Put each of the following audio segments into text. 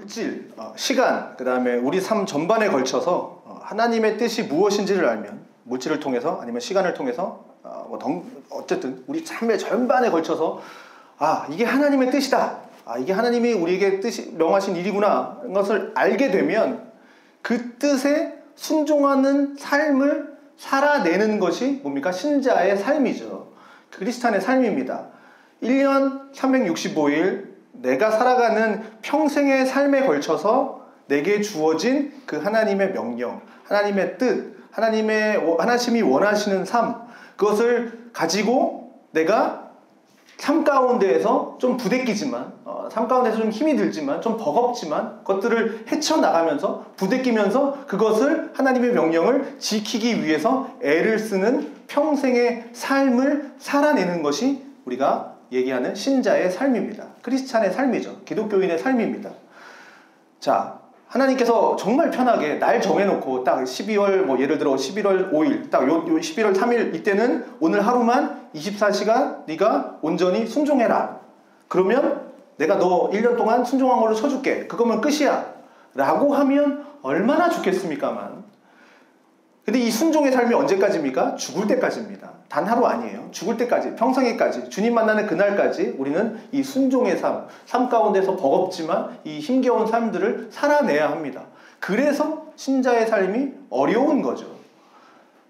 물질, 시간, 그 다음에 우리 삶 전반에 걸쳐서 하나님의 뜻이 무엇인지를 알면, 물질을 통해서 아니면 시간을 통해서 어쨌든 우리 삶의 전반에 걸쳐서 이게 하나님의 뜻이다, 이게 하나님이 우리에게 명하신 일이구나, 것을 알게 되면 그 뜻에 순종하는 삶을 살아내는 것이 뭡니까? 신자의 삶이죠. 크리스찬의 삶입니다. 1년 365일 내가 살아가는 평생의 삶에 걸쳐서 내게 주어진 그 하나님의 명령, 하나님의 뜻, 하나님이 원하시는 삶, 그것을 가지고 내가 삶 가운데에서 좀 부대끼지만, 삶 가운데서 좀 힘이 들지만, 좀 버겁지만 그것들을 헤쳐나가면서 부대끼면서 그것을 하나님의 명령을 지키기 위해서 애를 쓰는 평생의 삶을 살아내는 것이 우리가 얘기하는 신자의 삶입니다. 크리스찬의 삶이죠. 기독교인의 삶입니다. 자, 하나님께서 정말 편하게 날 정해놓고 딱 12월 예를 들어 11월 5일 딱 요 11월 3일 이때는 오늘 하루만 24시간 네가 온전히 순종해라. 그러면 내가 너 1년 동안 순종한 걸로 쳐줄게. 그거면 끝이야. 라고 하면 얼마나 좋겠습니까만. 근데 이 순종의 삶이 언제까지입니까? 죽을 때까지입니다. 단 하루 아니에요. 죽을 때까지, 평생에까지, 주님 만나는 그날까지 우리는 이 순종의 삶 가운데서 버겁지만 이 힘겨운 삶들을 살아내야 합니다. 그래서 신자의 삶이 어려운 거죠.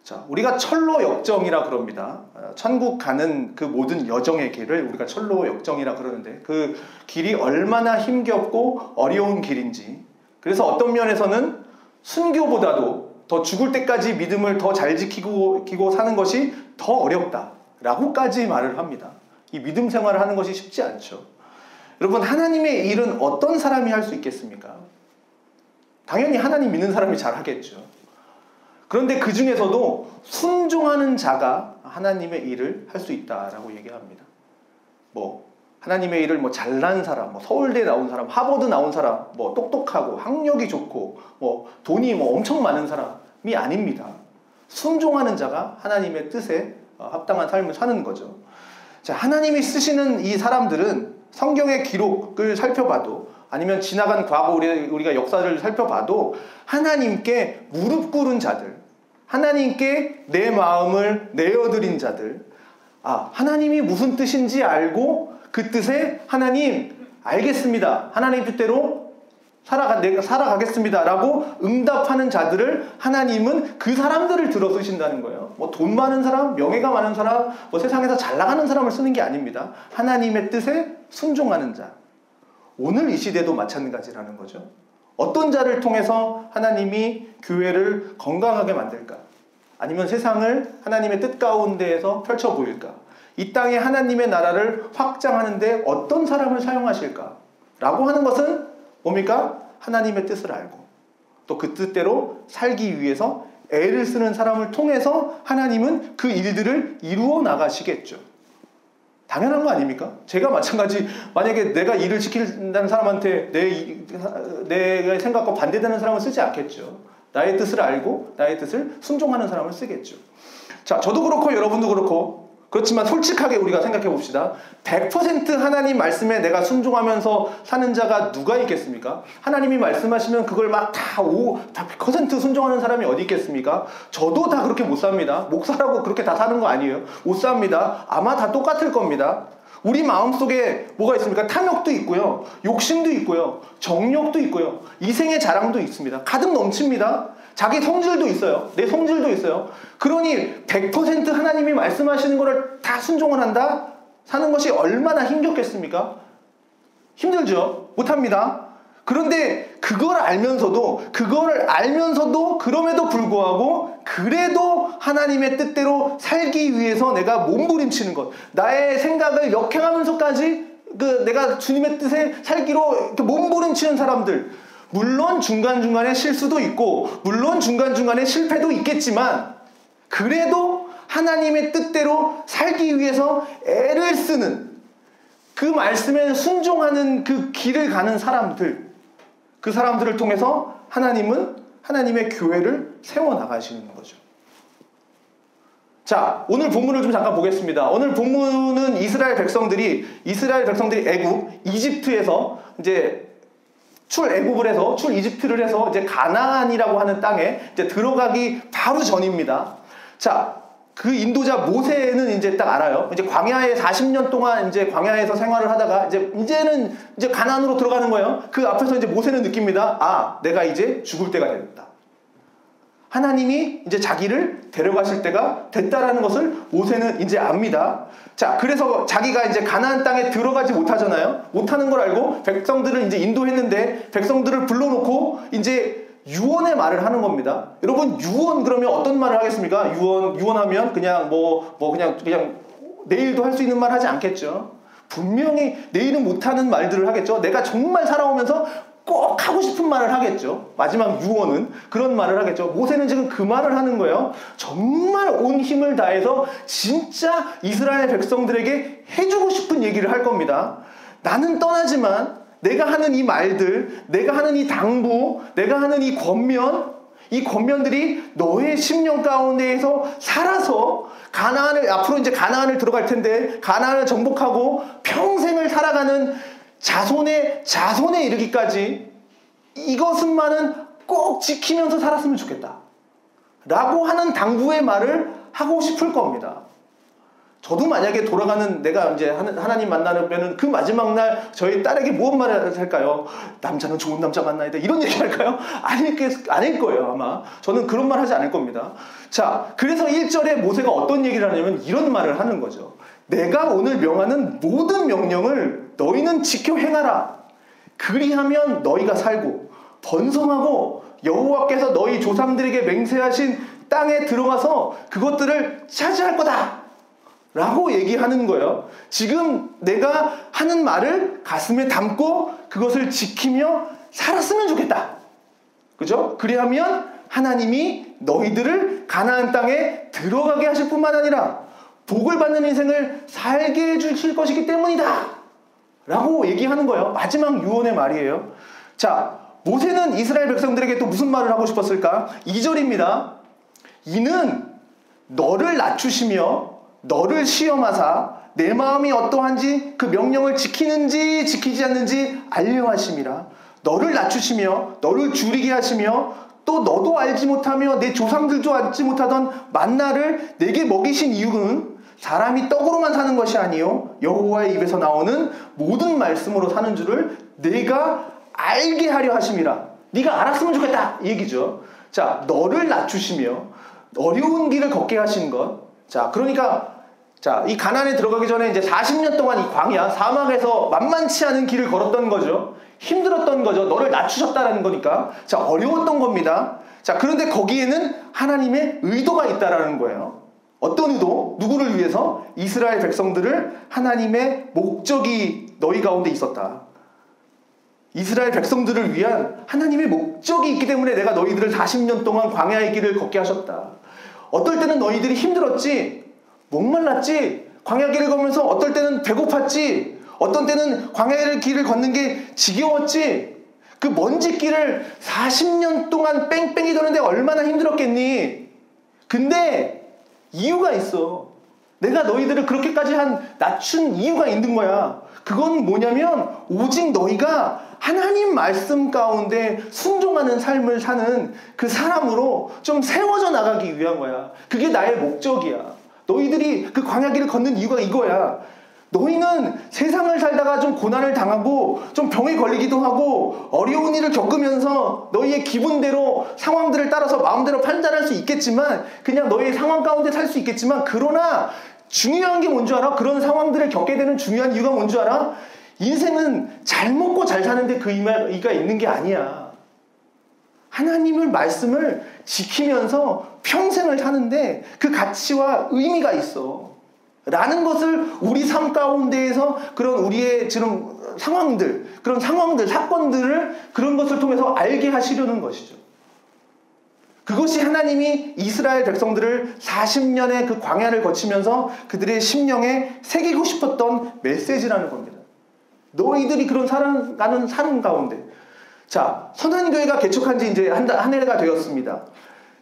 자, 우리가 철로 역정이라 그럽니다. 천국 가는 그 모든 여정의 길을 우리가 철로 역정이라 그러는데 그 길이 얼마나 힘겹고 어려운 길인지, 그래서 어떤 면에서는 순교보다도 더 죽을 때까지 믿음을 더 잘 지키고 사는 것이 더 어렵다라고까지 말을 합니다. 이 믿음 생활을 하는 것이 쉽지 않죠. 여러분, 하나님의 일은 어떤 사람이 할 수 있겠습니까? 당연히 하나님 믿는 사람이 잘 하겠죠. 그런데 그 중에서도 순종하는 자가 하나님의 일을 할 수 있다라고 얘기합니다. 하나님의 일을 잘난 사람, 서울대 나온 사람, 하버드 나온 사람, 똑똑하고 학력이 좋고 돈이 엄청 많은 사람이 아닙니다. 순종하는 자가 하나님의 뜻에 합당한 삶을 사는 거죠. 자, 하나님이 쓰시는 이 사람들은 성경의 기록을 살펴봐도 아니면 지나간 과거 우리가 역사를 살펴봐도 하나님께 무릎 꿇은 자들, 하나님께 내 마음을 내어드린 자들, 하나님이 무슨 뜻인지 알고 그 뜻에 하나님 알겠습니다, 하나님 뜻대로 내가 살아가겠습니다 라고 응답하는 자들을 하나님은 그 사람들을 들어 쓰신다는 거예요. 돈 많은 사람, 명예가 많은 사람, 세상에서 잘 나가는 사람을 쓰는 게 아닙니다. 하나님의 뜻에 순종하는 자. 오늘 이 시대도 마찬가지라는 거죠. 어떤 자를 통해서 하나님이 교회를 건강하게 만들까? 아니면 세상을 하나님의 뜻 가운데에서 펼쳐 보일까? 이 땅에 하나님의 나라를 확장하는데 어떤 사람을 사용하실까? 라고 하는 것은 뭡니까? 하나님의 뜻을 알고 또 그 뜻대로 살기 위해서 애를 쓰는 사람을 통해서 하나님은 그 일들을 이루어 나가시겠죠. 당연한 거 아닙니까? 제가 마찬가지, 만약에 내가 일을 시킨다는 사람한테 내 생각과 반대되는 사람을 쓰지 않겠죠. 나의 뜻을 알고 나의 뜻을 순종하는 사람을 쓰겠죠. 자, 저도 그렇고 여러분도 그렇고, 그렇지만 솔직하게 우리가 생각해 봅시다. 100% 하나님 말씀에 내가 순종하면서 사는 자가 누가 있겠습니까? 하나님이 말씀하시면 그걸 다 100% 순종하는 사람이 어디 있겠습니까? 저도 다 그렇게 못 삽니다. 목사라고 그렇게 다 사는 거 아니에요. 못 삽니다. 아마 다 똑같을 겁니다. 우리 마음속에 뭐가 있습니까? 탐욕도 있고요, 욕심도 있고요, 정욕도 있고요, 이생의 자랑도 있습니다. 가득 넘칩니다. 자기 성질도 있어요. 내 성질도 있어요. 그러니 100% 하나님이 말씀하시는 것을 다 순종을 한다? 사는 것이 얼마나 힘겹겠습니까? 힘들죠. 못합니다. 그런데 그걸 알면서도 그럼에도 불구하고 그래도 하나님의 뜻대로 살기 위해서 내가 몸부림치는 것, 나의 생각을 역행하면서까지 내가 주님의 뜻에 살기로 이렇게 몸부림치는 사람들, 물론 중간중간에 실수도 있고 물론 중간중간에 실패도 있겠지만 그래도 하나님의 뜻대로 살기 위해서 애를 쓰는, 그 말씀에 순종하는 그 길을 가는 사람들, 그 사람들을 통해서 하나님은 하나님의 교회를 세워나가시는 거죠. 자, 오늘 본문을 좀 잠깐 보겠습니다. 오늘 본문은 이스라엘 백성들이 애굽, 이집트에서 이제 출애굽을 해서 출이집트를 해서 이제 가나안이라고 하는 땅에 이제 들어가기 바로 전입니다. 자, 그 인도자 모세는 이제 딱 알아요. 이제 광야에 40년 동안 이제 광야에서 생활을 하다가 이제는 이제 가나안으로 들어가는 거예요. 그 앞에서 이제 모세는 느낍니다. 아, 내가 이제 죽을 때가 됐다. 하나님이 이제 자기를 데려가실 때가 됐다라는 것을 모세는 이제 압니다. 자, 그래서 자기가 이제 가나안 땅에 들어가지 못하잖아요. 못하는 걸 알고 백성들을 이제 인도했는데 백성들을 불러놓고 이제 유언의 말을 하는 겁니다. 여러분, 유언 그러면 어떤 말을 하겠습니까? 유언하면 그냥 그냥 내일도 할 수 있는 말 하지 않겠죠. 분명히 내일은 못하는 말들을 하겠죠. 내가 정말 살아오면서 꼭 하고 싶은 말을 하겠죠. 마지막 유언은 그런 말을 하겠죠. 모세는 지금 그 말을 하는 거예요. 정말 온 힘을 다해서 진짜 이스라엘 백성들에게 해주고 싶은 얘기를 할 겁니다. 나는 떠나지만 내가 하는 이 말들, 내가 하는 이 당부, 내가 하는 이 권면들이 너의 심령 가운데에서 살아서 앞으로 이제 가나안을 들어갈 텐데 가나안을 정복하고 평생을 살아가는 자손에 이르기까지 이것은만은 꼭 지키면서 살았으면 좋겠다 라고 하는 당부의 말을 하고 싶을 겁니다. 저도 만약에 돌아가는 내가 이제 하나님 만나면 그 마지막 날 저희 딸에게 무슨 말을 할까요? 남자는 좋은 남자 만나야 돼 이런 얘기 할까요? 아닐 거예요. 아마 저는 그런 말 하지 않을 겁니다. 자, 그래서 1절에 모세가 어떤 얘기를 하냐면 이런 말을 하는 거죠. 내가 오늘 명하는 모든 명령을 너희는 지켜 행하라. 그리하면 너희가 살고 번성하고 여호와께서 너희 조상들에게 맹세하신 땅에 들어가서 그것들을 차지할 거다 라고 얘기하는 거예요. 지금 내가 하는 말을 가슴에 담고 그것을 지키며 살았으면 좋겠다. 그죠? 그리하면 하나님이 너희들을 가나안 땅에 들어가게 하실 뿐만 아니라 복을 받는 인생을 살게 해주실 것이기 때문이다 라고 얘기하는 거예요. 마지막 유언의 말이에요. 자, 모세는 이스라엘 백성들에게 또 무슨 말을 하고 싶었을까? 2절입니다. 이는 너를 낮추시며 너를 시험하사 내 마음이 어떠한지 그 명령을 지키는지 지키지 않는지 알려 하심이라. 너를 낮추시며 너를 줄이게 하시며 또 너도 알지 못하며 내 조상들도 알지 못하던 만나를 내게 먹이신 이유는 사람이 떡으로만 사는 것이 아니요 여호와의 입에서 나오는 모든 말씀으로 사는 줄을 내가 알게 하려 하심이라. 네가 알았으면 좋겠다 이 얘기죠. 자, 너를 낮추시며 어려운 길을 걷게 하신 것. 자, 그러니까 이 가나안에 들어가기 전에 이제 40년 동안 이 광야 사막에서 만만치 않은 길을 걸었던 거죠. 힘들었던 거죠. 너를 낮추셨다라는 거니까. 자, 어려웠던 겁니다. 자, 그런데 거기에는 하나님의 의도가 있다라는 거예요. 어떤 의도? 누구를 위해서? 이스라엘 백성들을 하나님의 목적이 너희 가운데 있었다. 이스라엘 백성들을 위한 하나님의 목적이 있기 때문에 내가 너희들을 40년 동안 광야의 길을 걷게 하셨다. 어떨 때는 너희들이 힘들었지, 목말랐지, 광야 길을 걷면서 어떨 때는 배고팠지, 어떤 때는 광야의 길을 걷는 게 지겨웠지. 그 먼지 길을 40년 동안 뺑뺑이 도는데 얼마나 힘들었겠니? 근데 이유가 있어. 내가 너희들을 그렇게까지 낮춘 이유가 있는 거야. 그건 뭐냐면 오직 너희가 하나님 말씀 가운데 순종하는 삶을 사는 그 사람으로 좀 세워져 나가기 위한 거야. 그게 나의 목적이야. 너희들이 그 광야 길을 걷는 이유가 이거야. 너희는 세상을 살다가 좀 고난을 당하고 좀 병에 걸리기도 하고 어려운 일을 겪으면서 너희의 기분대로 상황들을 따라서 마음대로 판단할 수 있겠지만 그냥 너희의 상황 가운데 살 수 있겠지만 그러나 중요한 게 뭔 줄 알아? 그런 상황들을 겪게 되는 중요한 이유가 뭔 줄 알아? 인생은 잘 먹고 잘 사는데 그 의미가 있는 게 아니야. 하나님의 말씀을 지키면서 평생을 사는데 그 가치와 의미가 있어. 라는 것을 우리 삶 가운데에서 그런 우리의 지금 상황들, 사건들을 그런 것을 통해서 알게 하시려는 것이죠. 그것이 하나님이 이스라엘 백성들을 40년의 그 광야를 거치면서 그들의 심령에 새기고 싶었던 메시지라는 겁니다. 너희들이 그런 살아가는 삶 가운데. 자, 선한교회가 개척한 지 이제 한 해가 되었습니다.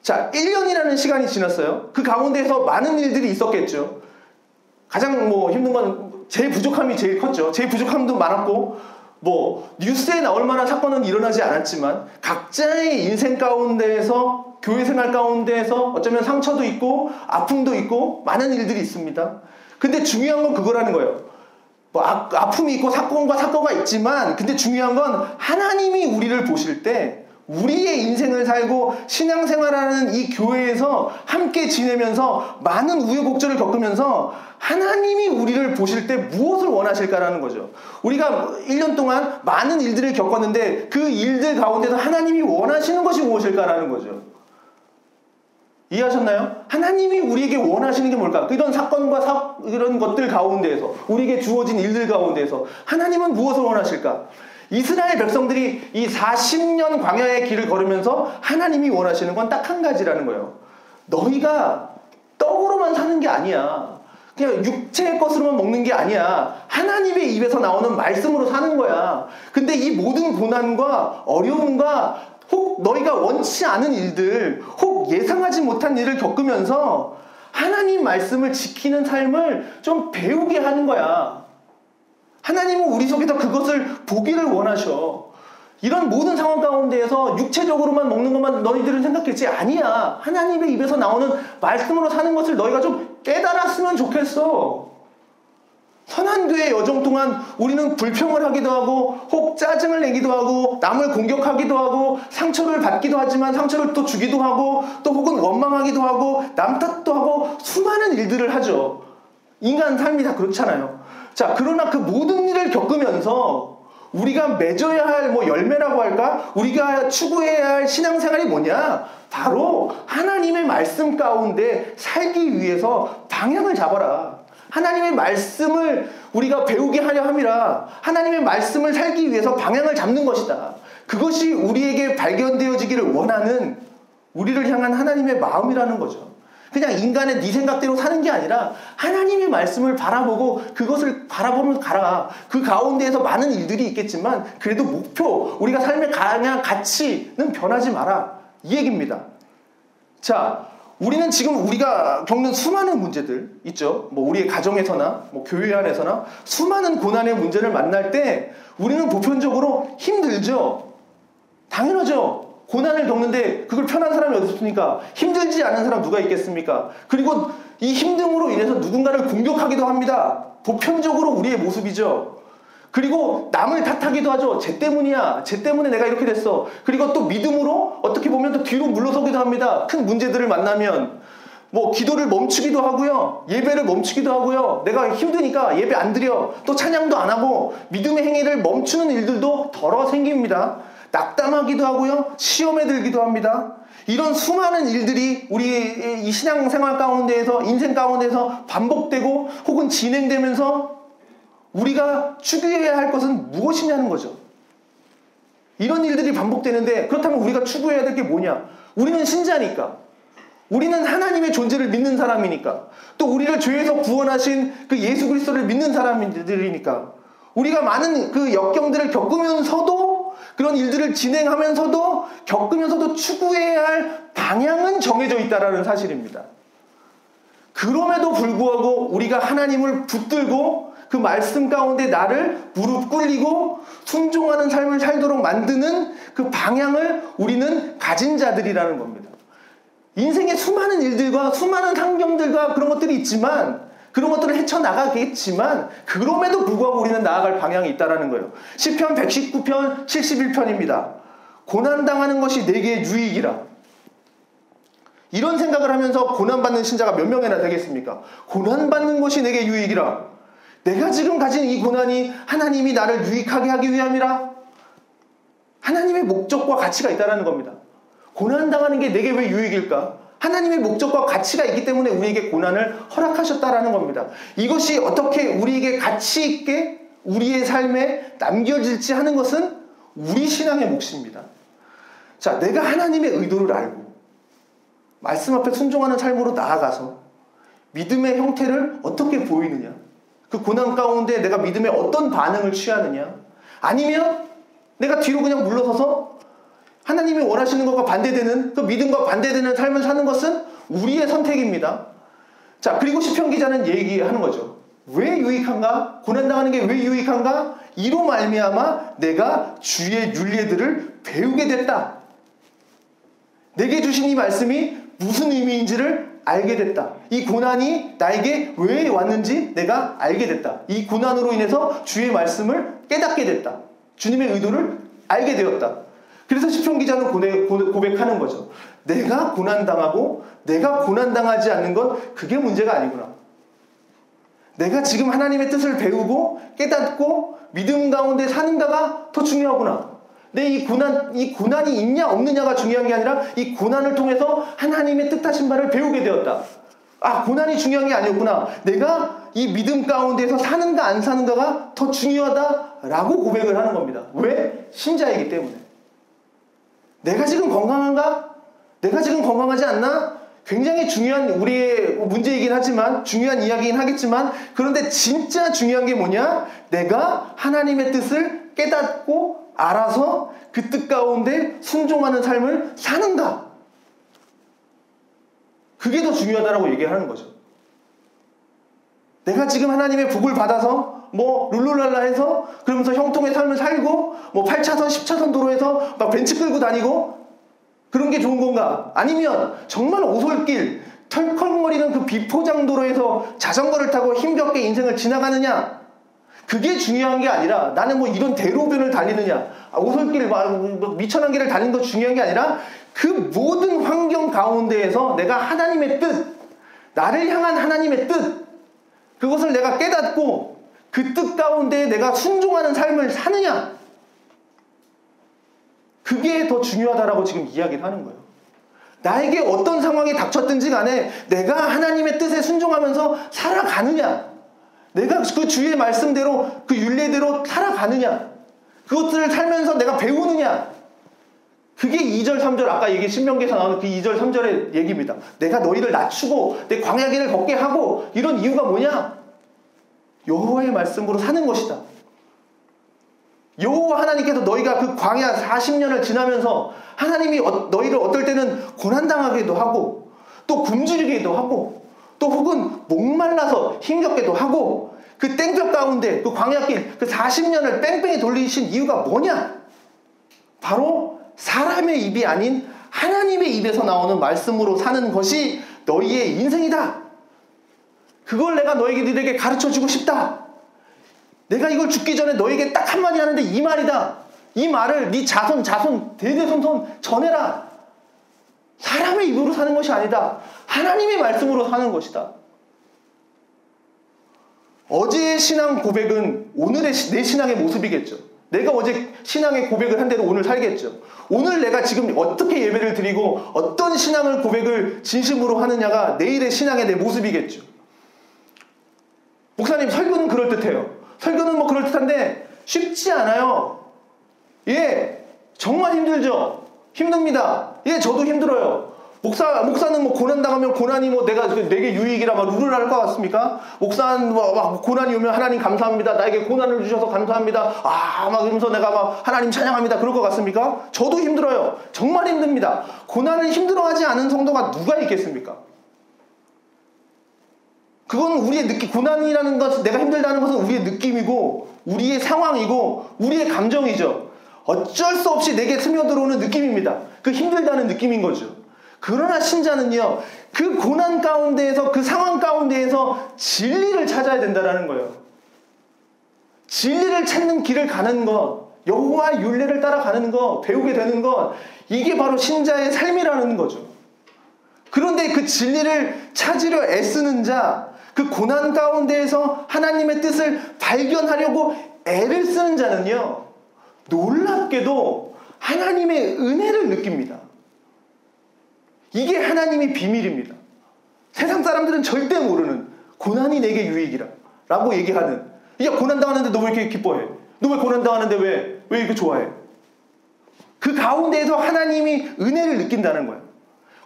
자, 1년이라는 시간이 지났어요. 그 가운데에서 많은 일들이 있었겠죠. 가장 힘든 건 제 부족함이 제일 컸죠. 제 부족함도 많았고, 뭐 뉴스에 나올 만한 사건은 일어나지 않았지만 각자의 인생 가운데에서 교회 생활 가운데에서 어쩌면 상처도 있고 아픔도 있고 많은 일들이 있습니다. 근데 중요한 건 그거라는 거예요. 뭐 아픔이 있고 사건과 사건가 있지만 근데 중요한 건 하나님이 우리를 보실 때 우리의 인생을 살고 신앙생활하는 이 교회에서 함께 지내면서 많은 우여곡절을 겪으면서 하나님이 우리를 보실 때 무엇을 원하실까라는 거죠. 우리가 1년 동안 많은 일들을 겪었는데 그 일들 가운데서 하나님이 원하시는 것이 무엇일까라는 거죠. 이해하셨나요? 하나님이 우리에게 원하시는 게 뭘까? 이런 사건과 이런 것들 가운데에서 우리에게 주어진 일들 가운데에서 하나님은 무엇을 원하실까? 이스라엘 백성들이 이 40년 광야의 길을 걸으면서 하나님이 원하시는 건 딱 한 가지라는 거예요. 너희가 떡으로만 사는 게 아니야. 그냥 육체의 것으로만 먹는 게 아니야. 하나님의 입에서 나오는 말씀으로 사는 거야. 근데 이 모든 고난과 어려움과 혹 너희가 원치 않은 일들, 혹 예상하지 못한 일을 겪으면서 하나님 말씀을 지키는 삶을 좀 배우게 하는 거야. 하나님은 우리 속에서 그것을 보기를 원하셔. 이런 모든 상황 가운데에서 육체적으로만 먹는 것만 너희들은 생각했지? 아니야. 하나님의 입에서 나오는 말씀으로 사는 것을 너희가 좀 깨달았으면 좋겠어. 선한 교회 여정 동안 우리는 불평을 하기도 하고 혹 짜증을 내기도 하고 남을 공격하기도 하고 상처를 받기도 하지만 상처를 또 주기도 하고 또 혹은 원망하기도 하고 남 탓도 하고 수많은 일들을 하죠. 인간 삶이 다 그렇잖아요. 자, 그러나 그 모든 일을 겪으면서 우리가 맺어야 할 뭐 열매라고 할까? 우리가 추구해야 할 신앙생활이 뭐냐? 바로 하나님의 말씀 가운데 살기 위해서 방향을 잡아라. 하나님의 말씀을 우리가 배우게 하려 함이라. 하나님의 말씀을 살기 위해서 방향을 잡는 것이다. 그것이 우리에게 발견되어지기를 원하는 우리를 향한 하나님의 마음이라는 거죠. 그냥 인간의 네 생각대로 사는 게 아니라 하나님의 말씀을 바라보고 그것을 바라보면서 가라. 그 가운데에서 많은 일들이 있겠지만 그래도 목표, 우리가 삶의 가치는 변하지 마라. 이 얘기입니다. 자, 우리는 지금 우리가 겪는 수많은 문제들 있죠. 뭐 우리의 가정에서나 뭐 교회 안에서나 수많은 고난의 문제를 만날 때 우리는 보편적으로 힘들죠. 당연하죠. 고난을 겪는데 그걸 편한 사람이 어디 있습니까? 힘들지 않은 사람 누가 있겠습니까? 그리고 이 힘듦으로 인해서 누군가를 공격하기도 합니다. 보편적으로 우리의 모습이죠. 그리고 남을 탓하기도 하죠. 쟤 때문이야. 쟤 때문에 내가 이렇게 됐어. 그리고 또 믿음으로 어떻게 보면 또 뒤로 물러서기도 합니다. 큰 문제들을 만나면 뭐 기도를 멈추기도 하고요. 예배를 멈추기도 하고요. 내가 힘드니까 예배 안 드려. 또 찬양도 안 하고 믿음의 행위를 멈추는 일들도 덜어 생깁니다. 낙담하기도 하고요. 시험에 들기도 합니다. 이런 수많은 일들이 우리의 이 신앙생활 가운데에서 인생 가운데에서 반복되고 혹은 진행되면서 우리가 추구해야 할 것은 무엇이냐는 거죠. 이런 일들이 반복되는데 그렇다면 우리가 추구해야 될 게 뭐냐? 우리는 신자니까. 우리는 하나님의 존재를 믿는 사람이니까. 또 우리를 죄에서 구원하신 그 예수 그리스도를 믿는 사람들이니까. 우리가 많은 그 역경들을 겪으면서도 그런 일들을 진행하면서도 겪으면서도 추구해야 할 방향은 정해져 있다는 사실입니다. 그럼에도 불구하고 우리가 하나님을 붙들고 그 말씀 가운데 나를 무릎 꿇리고 순종하는 삶을 살도록 만드는 그 방향을 우리는 가진 자들이라는 겁니다. 인생의 수많은 일들과 수많은 환경들과 그런 것들이 있지만 그런 것들을 헤쳐나가겠지만 그럼에도 불구하고 우리는 나아갈 방향이 있다는 거예요. 시편 119편 71편입니다. 고난당하는 것이 내게 유익이라. 이런 생각을 하면서 고난받는 신자가 몇 명이나 되겠습니까? 고난받는 것이 내게 유익이라. 내가 지금 가진 이 고난이 하나님이 나를 유익하게 하기 위함이라. 하나님의 목적과 가치가 있다는 겁니다. 고난당하는 게 내게 왜 유익일까? 하나님의 목적과 가치가 있기 때문에 우리에게 고난을 허락하셨다라는 겁니다. 이것이 어떻게 우리에게 가치 있게 우리의 삶에 남겨질지 하는 것은 우리 신앙의 몫입니다. 자, 내가 하나님의 의도를 알고 말씀 앞에 순종하는 삶으로 나아가서 믿음의 형태를 어떻게 보이느냐, 그 고난 가운데 내가 믿음의 어떤 반응을 취하느냐, 아니면 내가 뒤로 그냥 물러서서 하나님이 원하시는 것과 반대되는 그 믿음과 반대되는 삶을 사는 것은 우리의 선택입니다. 자, 그리고 시편 기자는 얘기하는 거죠. 왜 유익한가? 고난당하는 게 왜 유익한가? 이로 말미암아 내가 주의 율례들을 배우게 됐다. 내게 주신 이 말씀이 무슨 의미인지를 알게 됐다. 이 고난이 나에게 왜 왔는지 내가 알게 됐다. 이 고난으로 인해서 주의 말씀을 깨닫게 됐다. 주님의 의도를 알게 되었다. 그래서 시편 기자는 고백하는 거죠. 내가 고난당하고 내가 고난당하지 않는 건 그게 문제가 아니구나. 내가 지금 하나님의 뜻을 배우고 깨닫고 믿음 가운데 사는가가 더 중요하구나. 내 이 고난이 있냐 없느냐가 중요한 게 아니라 이 고난을 통해서 하나님의 뜻하신 바를 배우게 되었다. 아, 고난이 중요한 게 아니었구나. 내가 이 믿음 가운데서 사는가 안 사는가가 더 중요하다라고 고백을 하는 겁니다. 왜? 신자이기 때문에. 내가 지금 건강한가? 내가 지금 건강하지 않나? 굉장히 중요한 우리의 문제이긴 하지만, 중요한 이야기이긴 하겠지만, 그런데 진짜 중요한 게 뭐냐? 내가 하나님의 뜻을 깨닫고 알아서 그 뜻 가운데 순종하는 삶을 사는가? 그게 더 중요하다라고 얘기하는 거죠. 내가 지금 하나님의 복을 받아서 뭐 룰루랄라 해서 그러면서 형통의 삶을 살고 뭐 8차선 10차선 도로에서 막 벤츠 끌고 다니고 그런 게 좋은 건가? 아니면 정말 오솔길 털컹거리는 그 비포장도로에서 자전거를 타고 힘겹게 인생을 지나가느냐? 그게 중요한 게 아니라 나는 뭐 이런 대로변을 달리느냐, 오솔길 미천한 길을 달리는 거 중요한 게 아니라 그 모든 환경 가운데에서 내가 하나님의 뜻, 나를 향한 하나님의 뜻, 그것을 내가 깨닫고 그 뜻 가운데 내가 순종하는 삶을 사느냐, 그게 더 중요하다라고 지금 이야기를 하는 거예요. 나에게 어떤 상황이 닥쳤든지 간에 내가 하나님의 뜻에 순종하면서 살아가느냐, 내가 그 주의 말씀대로 그 율례대로 살아가느냐, 그것들을 살면서 내가 배우느냐, 그게 2절 3절 아까 얘기 신명기에서 나오는 그 2절 3절의 얘기입니다. 내가 너희를 낮추고 내 광야길을 걷게 하고 이런 이유가 뭐냐? 여호와의 말씀으로 사는 것이다. 여호와 하나님께서 너희가 그 광야 40년을 지나면서 하나님이 너희를 어떨 때는 고난당하기도 하고 또 굶주리기도 하고 또 혹은 목말라서 힘겹게도 하고 그 땡볕 가운데 그 광야길 그 40년을 뺑뺑이 돌리신 이유가 뭐냐? 바로 사람의 입이 아닌 하나님의 입에서 나오는 말씀으로 사는 것이 너희의 인생이다. 그걸 내가 너희들에게 가르쳐주고 싶다. 내가 이걸 죽기 전에 너에게 딱 한마디 하는데 이 말이다. 이 말을 네 자손 대대손손 전해라. 사람의 입으로 사는 것이 아니다. 하나님의 말씀으로 사는 것이다. 어제의 신앙 고백은 오늘의 내 신앙의 모습이겠죠. 내가 어제 신앙의 고백을 한 대로 오늘 살겠죠. 오늘 내가 지금 어떻게 예배를 드리고 어떤 신앙을 고백을 진심으로 하느냐가 내일의 신앙의 내 모습이겠죠. 목사님, 설교는 그럴듯해요. 설교는 뭐 그럴듯한데 쉽지 않아요. 예, 정말 힘들죠. 힘듭니다. 예, 저도 힘들어요. 목사는 뭐 고난당하면 고난이 뭐 내게 유익이라 막 룰을 할 것 같습니까? 목사는 막 고난이 오면 하나님 감사합니다. 나에게 고난을 주셔서 감사합니다. 막 이러면서 내가 막 하나님 찬양합니다. 그럴 것 같습니까? 저도 힘들어요. 정말 힘듭니다. 고난을 힘들어하지 않은 성도가 누가 있겠습니까? 그건 우리의 느낌, 고난이라는 것, 내가 힘들다는 것은 우리의 느낌이고 우리의 상황이고 우리의 감정이죠. 어쩔 수 없이 내게 스며들어오는 느낌입니다. 그 힘들다는 느낌인 거죠. 그러나 신자는요, 그 고난 가운데에서, 그 상황 가운데에서 진리를 찾아야 된다는 거예요. 진리를 찾는 길을 가는 것, 여호와의 율례를 따라가는 것, 배우게 되는 것, 이게 바로 신자의 삶이라는 거죠. 그런데 그 진리를 찾으려 애쓰는 자, 그 고난 가운데에서 하나님의 뜻을 발견하려고 애를 쓰는 자는요, 놀랍게도 하나님의 은혜를 느낍니다. 이게 하나님의 비밀입니다. 세상 사람들은 절대 모르는 고난이 내게 유익이라 라고 얘기하는, 야, 고난당하는데 너 왜 이렇게 기뻐해? 너 왜 고난당하는데 왜 이렇게 좋아해? 그 가운데에서 하나님이 은혜를 느낀다는 거예요.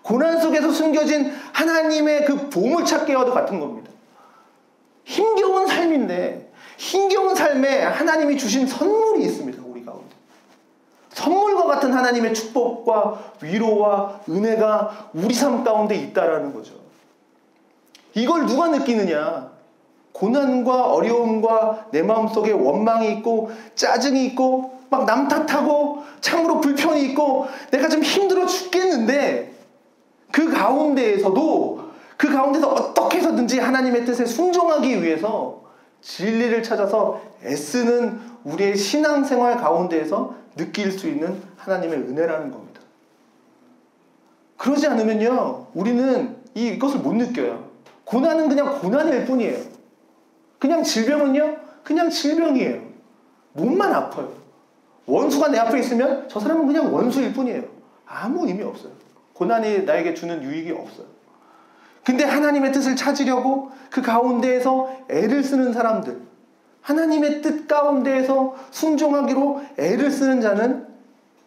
고난 속에서 숨겨진 하나님의 그 보물찾기와도 같은 겁니다. 힘겨운 삶인데 힘겨운 삶에 하나님이 주신 선물이 있습니다. 우리 가운데 선물과 같은 하나님의 축복과 위로와 은혜가 우리 삶 가운데 있다라는 거죠. 이걸 누가 느끼느냐? 고난과 어려움과 내 마음속에 원망이 있고 짜증이 있고 막 남 탓하고 참으로 불편이 있고 내가 좀 힘들어 죽겠는데 그 가운데서 어떻게 해서든지 하나님의 뜻에 순종하기 위해서 진리를 찾아서 애쓰는 우리의 신앙생활 가운데에서 느낄 수 있는 하나님의 은혜라는 겁니다. 그러지 않으면요, 우리는 이것을 못 느껴요. 고난은 그냥 고난일 뿐이에요. 그냥 질병은요, 그냥 질병이에요. 몸만 아파요. 원수가 내 앞에 있으면 저 사람은 그냥 원수일 뿐이에요. 아무 의미 없어요. 고난이 나에게 주는 유익이 없어요. 근데 하나님의 뜻을 찾으려고 그 가운데에서 애를 쓰는 사람들, 하나님의 뜻 가운데에서 순종하기로 애를 쓰는 자는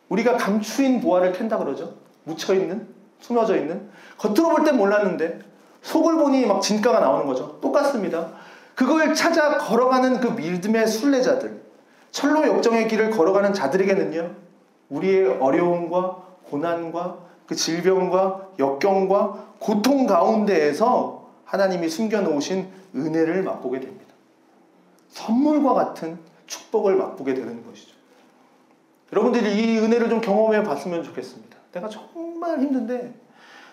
우리가 감추인 보화를 캔다 그러죠. 묻혀있는, 숨어져 있는. 겉으로 볼 땐 몰랐는데 속을 보니 막 진가가 나오는 거죠. 똑같습니다. 그걸 찾아 걸어가는 그 믿음의 순례자들, 철로 역정의 길을 걸어가는 자들에게는요, 우리의 어려움과 고난과 그 질병과 역경과 고통 가운데에서 하나님이 숨겨놓으신 은혜를 맛보게 됩니다. 선물과 같은 축복을 맛보게 되는 것이죠. 여러분들이 이 은혜를 좀 경험해 봤으면 좋겠습니다. 내가 정말 힘든데,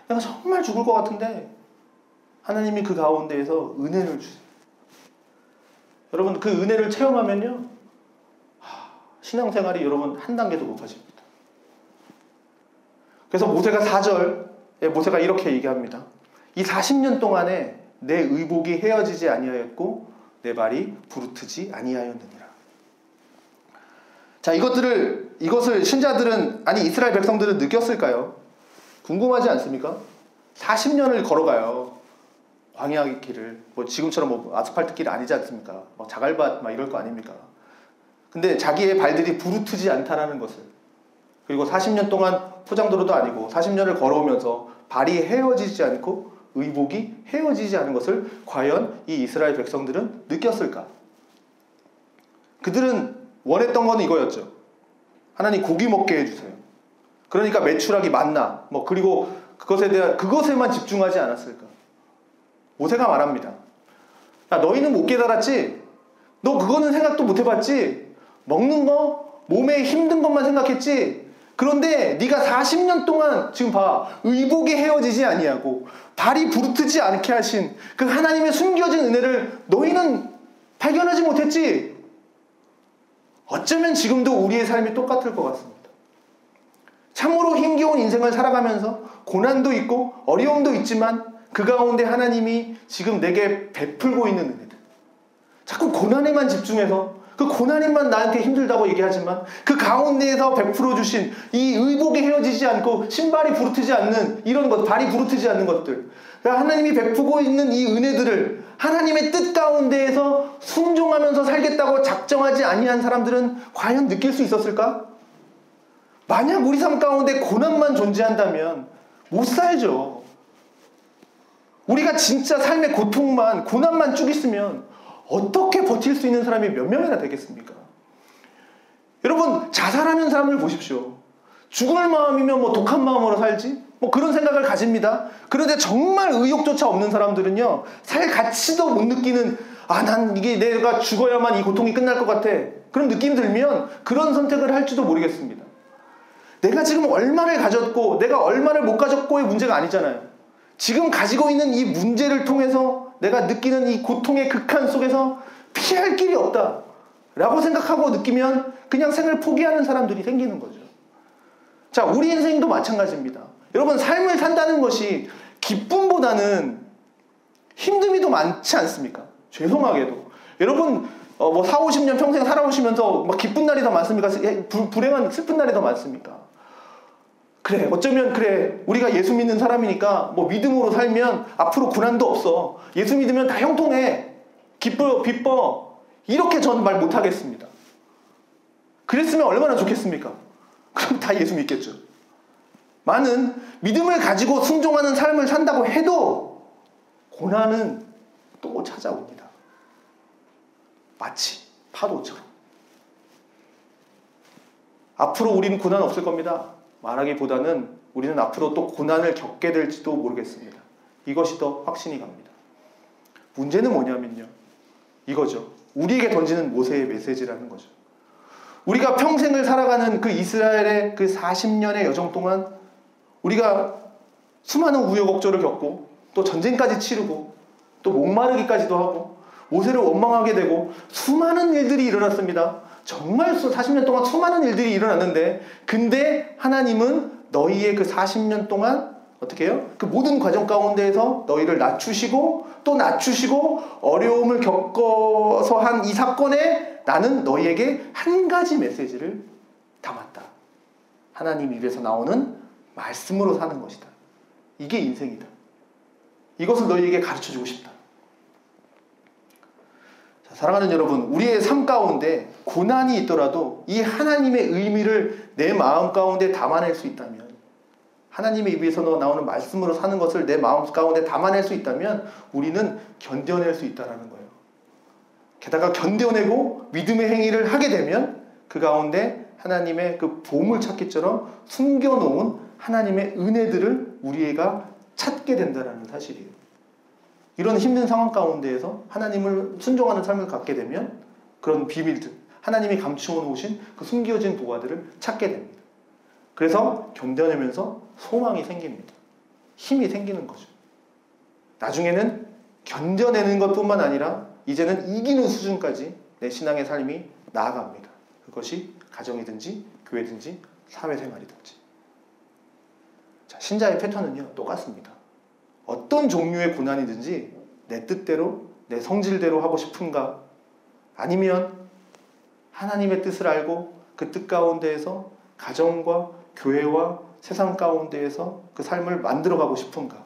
내가 정말 죽을 것 같은데 하나님이 그 가운데에서 은혜를 주세요. 여러분, 그 은혜를 체험하면요, 신앙생활이 여러분 한 단계도 높아집니다. 그래서 모세가 4절에 모세가 이렇게 얘기합니다. 이 40년 동안에 내 의복이 헤어지지 아니하였고 내 발이 부르트지 아니하였느니라. 자, 이것을 신자들은, 아니 이스라엘 백성들은 느꼈을까요? 궁금하지 않습니까? 40년을 걸어가요. 광야 길을. 뭐 지금처럼 뭐 아스팔트 길 아니지 않습니까? 막 자갈밭 막 이럴 거 아닙니까? 근데 자기의 발들이 부르트지 않다라는 것을, 그리고 40년 동안 포장도로도 아니고 40년을 걸어오면서 발이 헤어지지 않고 의복이 헤어지지 않은 것을 과연 이 이스라엘 백성들은 느꼈을까? 그들은 원했던 건 이거였죠. 하나님 고기 먹게 해주세요. 그러니까 메추라기 만나, 그리고 그것에만 집중하지 않았을까? 모세가 말합니다. 야, 너희는 못 깨달았지? 너 그거는 생각도 못 해봤지? 먹는 거, 몸에 힘든 것만 생각했지? 그런데 네가 40년 동안 지금 봐, 의복이 헤어지지 아니하고 발이 부르트지 않게 하신 그 하나님의 숨겨진 은혜를 너희는 발견하지 못했지? 어쩌면 지금도 우리의 삶이 똑같을 것 같습니다. 참으로 힘겨운 인생을 살아가면서 고난도 있고 어려움도 있지만 그 가운데 하나님이 지금 내게 베풀고 있는 은혜들, 자꾸 고난에만 집중해서 그 고난에만 나한테 힘들다고 얘기하지만 그 가운데에서 베풀어 주신 이 의복이 헤어지지 않고 신발이 부르트지 않는 이런 것, 발이 부르트지 않는 것들, 그러니까 하나님이 베푸고 있는 이 은혜들을 하나님의 뜻 가운데에서 순종하면서 살겠다고 작정하지 아니한 사람들은 과연 느낄 수 있었을까? 만약 우리 삶 가운데 고난만 존재한다면 못 살죠. 우리가 진짜 삶의 고통만, 고난만 쭉 있으면 어떻게 버틸 수 있는 사람이 몇 명이나 되겠습니까? 여러분, 자살하는 사람을 보십시오. 죽을 마음이면 독한 마음으로 살지? 그런 생각을 가집니다. 그런데 정말 의욕조차 없는 사람들은요, 살 가치도 못 느끼는, 난 이게 내가 죽어야만 이 고통이 끝날 것 같아, 그런 느낌이 들면 그런 선택을 할지도 모르겠습니다. 내가 지금 얼마를 가졌고 내가 얼마를 못 가졌고의 문제가 아니잖아요. 지금 가지고 있는 이 문제를 통해서 내가 느끼는 이 고통의 극한 속에서 피할 길이 없다 라고 생각하고 느끼면 그냥 생을 포기하는 사람들이 생기는 거죠. 자, 우리 인생도 마찬가지입니다. 여러분, 삶을 산다는 것이 기쁨보다는 힘듦이 더 많지 않습니까? 죄송하게도. 여러분, 4, 50년 평생 살아오시면서 기쁜 날이 더 많습니까? 불행한 슬픈 날이 더 많습니까? 그래, 어쩌면 그래, 우리가 예수 믿는 사람이니까 믿음으로 살면 앞으로 고난도 없어, 예수 믿으면 다 형통해, 기뻐, 이렇게 저는 말 못하겠습니다. 그랬으면 얼마나 좋겠습니까? 그럼 다 예수 믿겠죠. 많은 믿음을 가지고 순종하는 삶을 산다고 해도 고난은 또 찾아옵니다. 마치 파도처럼. 앞으로 우리는 고난 없을 겁니다. 말하기보다는 우리는 앞으로 또 고난을 겪게 될지도 모르겠습니다. 이것이 더 확신이 갑니다. 문제는 뭐냐면요, 이거죠. 우리에게 던지는 모세의 메시지라는 거죠. 우리가 평생을 살아가는 그 이스라엘의 그 40년의 여정 동안 우리가 수많은 우여곡절을 겪고 또 전쟁까지 치르고 또 목마르기까지도 하고 모세를 원망하게 되고 수많은 일들이 일어났습니다. 정말 40년 동안 수많은 일들이 일어났는데 근데 하나님은 너희의 그 40년 동안 어떻게 해요? 그 모든 과정 가운데에서 너희를 낮추시고 또 낮추시고 어려움을 겪어서 한 이 사건에 나는 너희에게 한 가지 메시지를 담았다. 하나님 입에서 나오는 말씀으로 사는 것이다. 이게 인생이다. 이것을 너희에게 가르쳐주고 싶다. 자, 사랑하는 여러분, 우리의 삶 가운데 고난이 있더라도 이 하나님의 의미를 내 마음 가운데 담아낼 수 있다면, 하나님의 입에서 나오는 말씀으로 사는 것을 내 마음 가운데 담아낼 수 있다면 우리는 견뎌낼 수 있다는 거예요. 게다가 견뎌내고 믿음의 행위를 하게 되면 그 가운데 하나님의 그 보물찾기처럼 숨겨놓은 하나님의 은혜들을 우리가 찾게 된다는 사실이에요. 이런 힘든 상황 가운데에서 하나님을 순종하는 삶을 갖게 되면 그런 비밀들, 하나님이 감추어 놓으신 그 숨겨진 보화들을 찾게 됩니다. 그래서 견뎌내면서 소망이 생깁니다. 힘이 생기는 거죠. 나중에는 견뎌내는 것뿐만 아니라 이제는 이기는 수준까지 내 신앙의 삶이 나아갑니다. 그것이 가정이든지 교회든지 사회생활이든지. 자, 신자의 패턴은요 똑같습니다. 어떤 종류의 고난이든지 내 뜻대로 내 성질대로 하고 싶은가, 아니면 하나님의 뜻을 알고 그 뜻 가운데에서 가정과 교회와 세상 가운데에서 그 삶을 만들어가고 싶은가.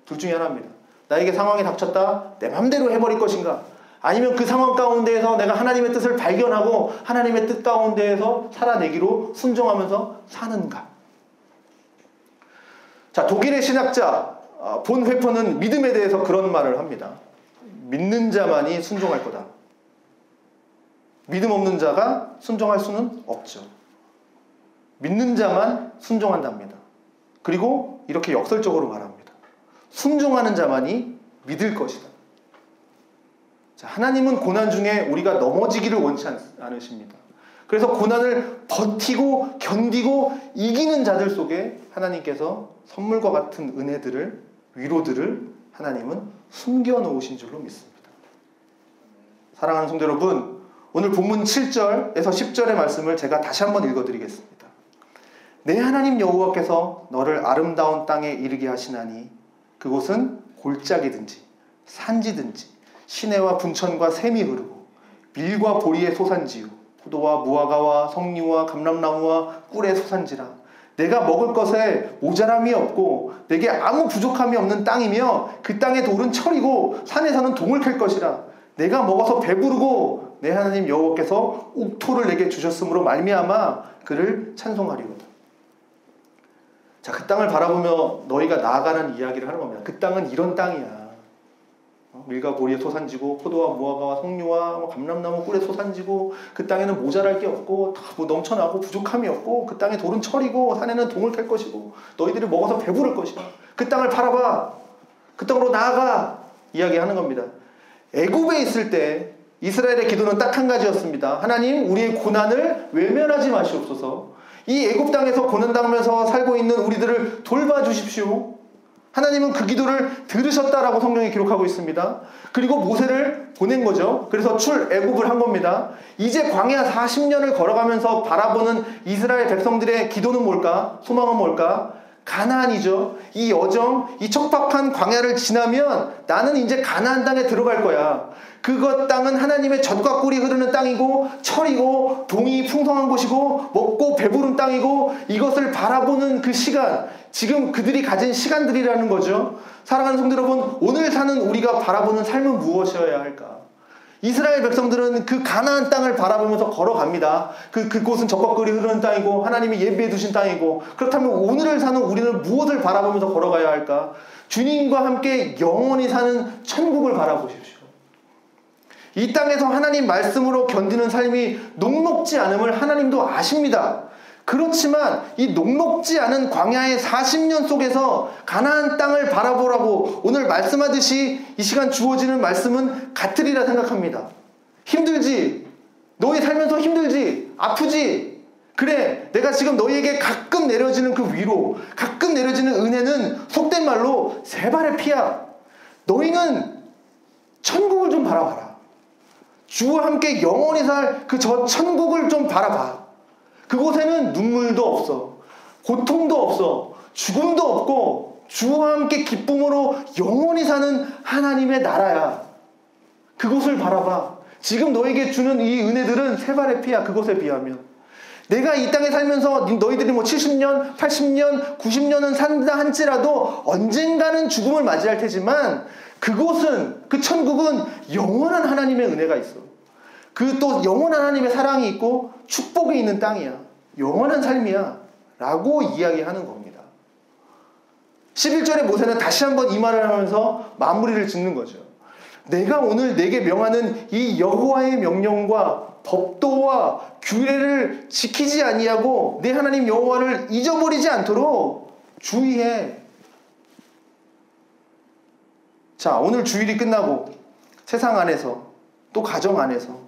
둘 중에 하나입니다. 나에게 상황이 닥쳤다, 내 맘대로 해버릴 것인가, 아니면 그 상황 가운데에서 내가 하나님의 뜻을 발견하고 하나님의 뜻 가운데에서 살아내기로 순종하면서 사는가. 자, 독일의 신학자 본 회퍼는 믿음에 대해서 그런 말을 합니다. 믿는 자만이 순종할 거다. 믿음 없는 자가 순종할 수는 없죠. 믿는 자만 순종한답니다. 그리고 이렇게 역설적으로 말합니다. 순종하는 자만이 믿을 것이다. 자, 하나님은 고난 중에 우리가 넘어지기를 원치 않으십니다. 그래서 고난을 버티고 견디고 이기는 자들 속에 하나님께서 선물과 같은 은혜들을, 위로들을 하나님은 숨겨놓으신 줄로 믿습니다. 사랑하는 성도 여러분, 오늘 본문 7절에서 10절의 말씀을 제가 다시 한번 읽어드리겠습니다. 내 하나님 여호와께서 너를 아름다운 땅에 이르게 하시나니 그곳은 골짜기든지 산지든지 시내와 분천과 샘이 흐르고 밀과 보리의 소산지요 포도와 무화과와 석류와 감람나무와 꿀의 소산지라. 내가 먹을 것에 모자람이 없고 내게 아무 부족함이 없는 땅이며 그 땅의 돌은 철이고 산에서는 동을 캘 것이라. 내가 먹어서 배부르고 내 하나님 여호와께서 옥토를 내게 주셨으므로 말미암아 그를 찬송하리로다. 자, 그 땅을 바라보며 너희가 나아가는 이야기를 하는 겁니다. 그 땅은 이런 땅이야. 밀과 보리의 소산지고 포도와 무화과와 석류와 감람나무 꿀의 소산지고 그 땅에는 모자랄 게 없고 다 뭐 넘쳐나고 부족함이 없고 그 땅의 돌은 철이고 산에는 동을 캘 것이고 너희들이 먹어서 배부를 것이다. 그 땅을 바라봐. 그 땅으로 나아가. 이야기하는 겁니다. 애굽에 있을 때 이스라엘의 기도는 딱 한 가지였습니다. 하나님, 우리의 고난을 외면하지 마시옵소서. 이 애굽 땅에서 고난당하면서 살고 있는 우리들을 돌봐주십시오. 하나님은 그 기도를 들으셨다라고 성경에 기록하고 있습니다. 그리고 모세를 보낸 거죠. 그래서 출애굽을 한 겁니다. 이제 광야 40년을 걸어가면서 바라보는 이스라엘 백성들의 기도는 뭘까? 소망은 뭘까? 가나안이죠. 이 여정, 이 척박한 광야를 지나면 나는 이제 가나안 땅에 들어갈 거야. 그것 땅은 하나님의 젖과 꿀이 흐르는 땅이고 철이고 동이 풍성한 곳이고 먹고 배부른 땅이고 이것을 바라보는 그 시간, 지금 그들이 가진 시간들이라는 거죠. 사랑하는 성도 여러분, 오늘 사는 우리가 바라보는 삶은 무엇이어야 할까? 이스라엘 백성들은 그 가나안 땅을 바라보면서 걸어갑니다. 그곳은 젖과 꿀이 흐르는 땅이고 하나님이 예비해 두신 땅이고, 그렇다면 오늘을 사는 우리는 무엇을 바라보면서 걸어가야 할까? 주님과 함께 영원히 사는 천국을 바라보십시오. 이 땅에서 하나님 말씀으로 견디는 삶이 녹록지 않음을 하나님도 아십니다. 그렇지만 이 녹록지 않은 광야의 40년 속에서 가나안 땅을 바라보라고 오늘 말씀하듯이 이 시간 주어지는 말씀은 같으리라 생각합니다. 힘들지? 너희 살면서 힘들지? 아프지? 그래, 내가 지금 너희에게 가끔 내려지는 그 위로, 가끔 내려지는 은혜는 속된 말로 세 발의 피야. 너희는 천국을 좀 바라봐라. 주와 함께 영원히 살 그 저 천국을 좀 바라봐. 그곳에는 눈물도 없어, 고통도 없어, 죽음도 없고 주와 함께 기쁨으로 영원히 사는 하나님의 나라야. 그곳을 바라봐. 지금 너에게 주는 이 은혜들은 세 발의 피야. 그것에 비하면 내가 이 땅에 살면서 너희들이 뭐 70년, 80년, 90년은 산다 할지라도 언젠가는 죽음을 맞이할 테지만 그곳은, 그 천국은 영원한 하나님의 은혜가 있어. 그 또 영원한 하나님의 사랑이 있고 축복이 있는 땅이야. 영원한 삶이야 라고 이야기하는 겁니다. 11절에 모세는 다시 한번 이 말을 하면서 마무리를 짓는 거죠. 내가 오늘 내게 명하는 이 여호와의 명령과 법도와 규례를 지키지 아니하고 내 하나님 여호와를 잊어버리지 않도록 주의해. 자, 오늘 주일이 끝나고 세상 안에서 또 가정 안에서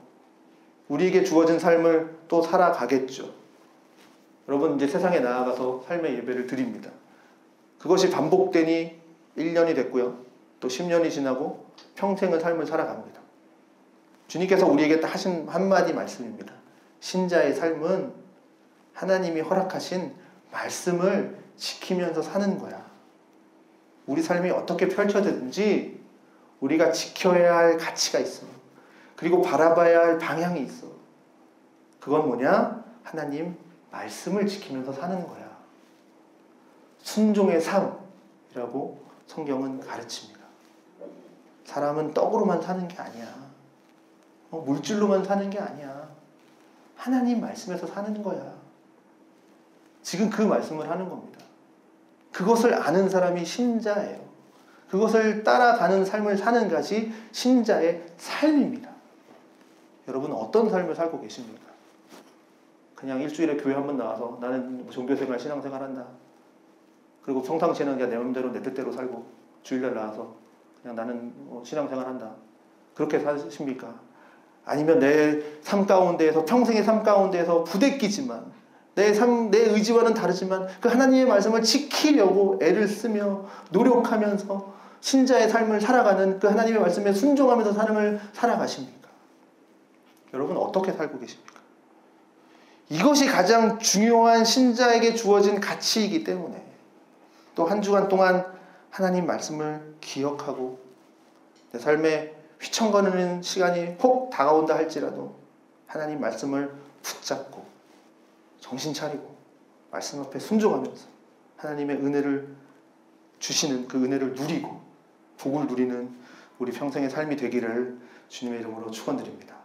우리에게 주어진 삶을 또 살아가겠죠. 여러분, 이제 세상에 나아가서 삶의 예배를 드립니다. 그것이 반복되니 1년이 됐고요. 또 10년이 지나고 평생의 삶을 살아갑니다. 주님께서 우리에게 딱 하신 한마디 말씀입니다. 신자의 삶은 하나님이 허락하신 말씀을 지키면서 사는 거야. 우리 삶이 어떻게 펼쳐지든지 우리가 지켜야 할 가치가 있어. 그리고 바라봐야 할 방향이 있어. 그건 뭐냐? 하나님 말씀을 지키면서 사는 거야. 순종의 삶이라고 성경은 가르칩니다. 사람은 떡으로만 사는 게 아니야. 물질로만 사는 게 아니야. 하나님 말씀에서 사는 거야. 지금 그 말씀을 하는 겁니다. 그것을 아는 사람이 신자예요. 그것을 따라가는 삶을 사는 것이 신자의 삶입니다. 여러분, 어떤 삶을 살고 계십니까? 그냥 일주일에 교회 한번 나와서 나는 종교생활, 신앙생활 한다. 그리고 평상시에는 그냥 내 마음대로 내 뜻대로 살고 주일날 나와서 그냥 나는 신앙생활 한다. 그렇게 사십니까? 아니면 내 삶 가운데에서, 평생의 삶 가운데에서 부대끼지만 내 의지와는 다르지만 그 하나님의 말씀을 지키려고 애를 쓰며 노력하면서 신자의 삶을 살아가는, 그 하나님의 말씀에 순종하면서 삶을 살아가십니까? 여러분, 어떻게 살고 계십니까? 이것이 가장 중요한 신자에게 주어진 가치이기 때문에 또 한 주간 동안 하나님 말씀을 기억하고 내 삶에 휘청거리는 시간이 혹 다가온다 할지라도 하나님 말씀을 붙잡고 정신 차리고 말씀 앞에 순종하면서 하나님의 은혜를 주시는 그 은혜를 누리고 복을 누리는 우리 평생의 삶이 되기를 주님의 이름으로 축원드립니다.